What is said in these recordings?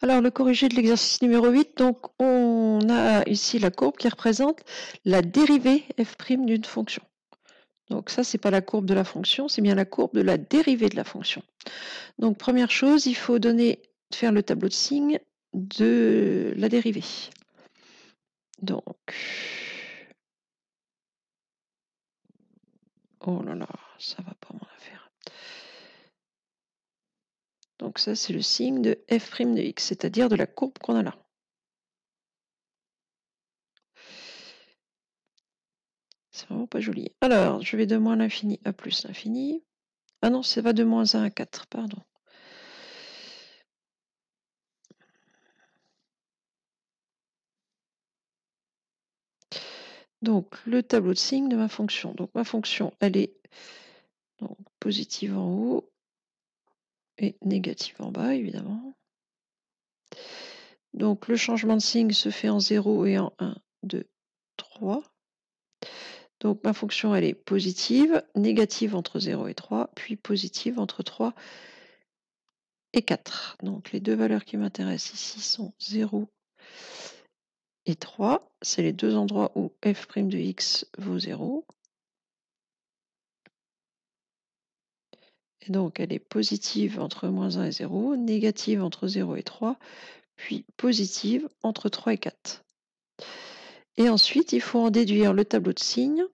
Alors, le corrigé de l'exercice numéro 8, donc on a ici la courbe qui représente la dérivée f' d'une fonction. Donc ça, c'est pas la courbe de la fonction, c'est bien la courbe de la dérivée de la fonction. Donc première chose, il faut faire le tableau de signes de la dérivée. Donc, oh là là, ça va pas mon affaire. Donc ça, c'est le signe de f' de x, c'est-à-dire de la courbe qu'on a là. C'est vraiment pas joli. Alors, je vais de moins l'infini à plus l'infini. Ah non, ça va de moins 1 à 4, pardon. Donc, le tableau de signes de ma fonction. Donc, ma fonction, elle est donc, positive en haut et négative en bas, évidemment. Donc, le changement de signe se fait en 0 et en 1, 2, 3. Donc, ma fonction, elle est positive, négative entre 0 et 3, puis positive entre 3 et 4. Donc, les deux valeurs qui m'intéressent ici sont 0 et 3. C'est les deux endroits où f' de x vaut 0. Et donc, elle est positive entre moins 1 et 0, négative entre 0 et 3, puis positive entre 3 et 4. Et ensuite, il faut en déduire le tableau de signes,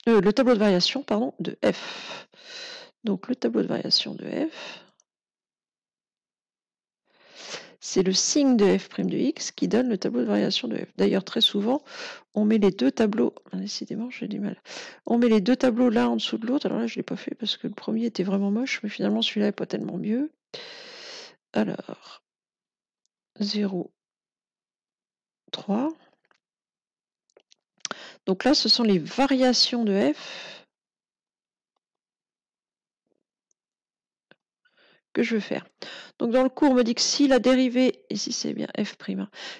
le tableau de variation, pardon, de f. Donc, le tableau de variation de f, c'est le signe de f' de x qui donne le tableau de variation de f. D'ailleurs, très souvent, on met les deux tableaux, décidément, j'ai du mal, on met les deux tableaux l'un en dessous de l'autre. Alors là, je ne l'ai pas fait parce que le premier était vraiment moche, mais finalement, celui-là n'est pas tellement mieux. Alors, 0, 3. Donc là, ce sont les variations de f que je veux faire. Donc dans le cours, on me dit que si la dérivée, ici c'est bien f',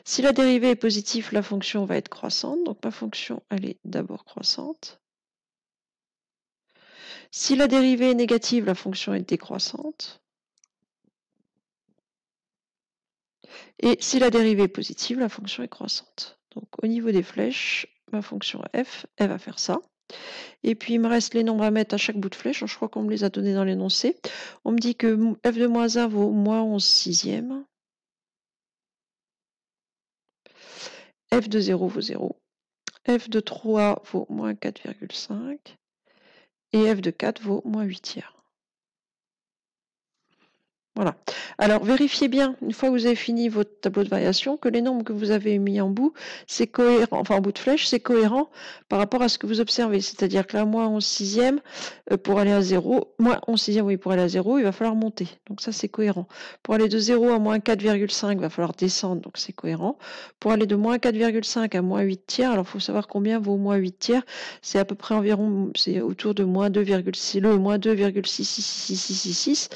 si la dérivée est positive, la fonction va être croissante. Donc ma fonction, elle est d'abord croissante. Si la dérivée est négative, la fonction est décroissante. Et si la dérivée est positive, la fonction est croissante. Donc au niveau des flèches, ma fonction f, elle va faire ça. Et puis il me reste les nombres à mettre à chaque bout de flèche. Je crois qu'on me les a donnés dans l'énoncé. On me dit que f de moins 1 vaut moins 11 sixièmes. F de 0 vaut 0. F de 3 vaut moins 4,5. Et F de 4 vaut moins 8 tiers. Voilà. Alors, vérifiez bien, une fois que vous avez fini votre tableau de variation, que les nombres que vous avez mis en bout, c'est cohérent, enfin en bout de flèche, c'est cohérent par rapport à ce que vous observez. C'est-à-dire que là, moins 11 sixième, pour aller à 0, moins 11 sixième, oui, pour aller à 0, il va falloir monter. Donc ça, c'est cohérent. Pour aller de 0 à moins 4,5, il va falloir descendre, donc c'est cohérent. Pour aller de moins 4,5 à moins 8 tiers, alors il faut savoir combien vaut moins 8 tiers. C'est à peu près environ, c'est autour de moins 2,6, le moins 2,66666.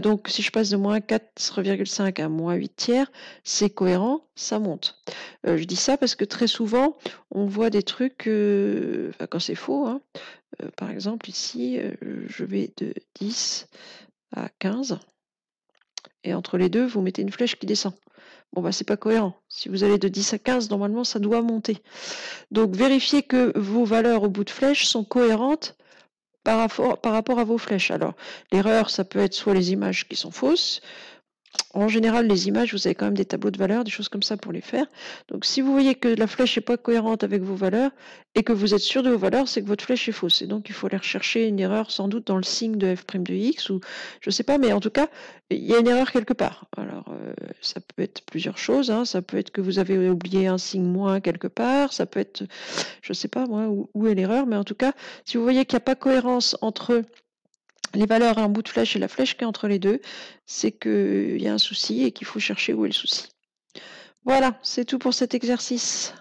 Donc si je passe de moins 4,5 à moins 8 tiers, c'est cohérent, ça monte. Je dis ça parce que très souvent, on voit des trucs, quand c'est faux, hein. Par exemple ici, je vais de 10 à 15, et entre les deux, vous mettez une flèche qui descend. Bon, bah c'est pas cohérent. Si vous allez de 10 à 15, normalement, ça doit monter. Donc vérifiez que vos valeurs au bout de flèche sont cohérentes par rapport à vos flèches. Alors, l'erreur, ça peut être soit les images qui sont fausses. En général, les images, vous avez quand même des tableaux de valeurs, des choses comme ça pour les faire. Donc, si vous voyez que la flèche n'est pas cohérente avec vos valeurs et que vous êtes sûr de vos valeurs, c'est que votre flèche est fausse. Et donc, il faut aller rechercher une erreur sans doute dans le signe de f' de x, ou je ne sais pas, mais en tout cas, il y a une erreur quelque part. Alors, ça peut être plusieurs choses, hein. Ça peut être que vous avez oublié un signe moins quelque part. Ça peut être, je ne sais pas moi, où est l'erreur. Mais en tout cas, si vous voyez qu'il n'y a pas cohérence entre les valeurs à un bout de flèche et la flèche qui est entre les deux, c'est qu'il y a un souci et qu'il faut chercher où est le souci. Voilà, c'est tout pour cet exercice.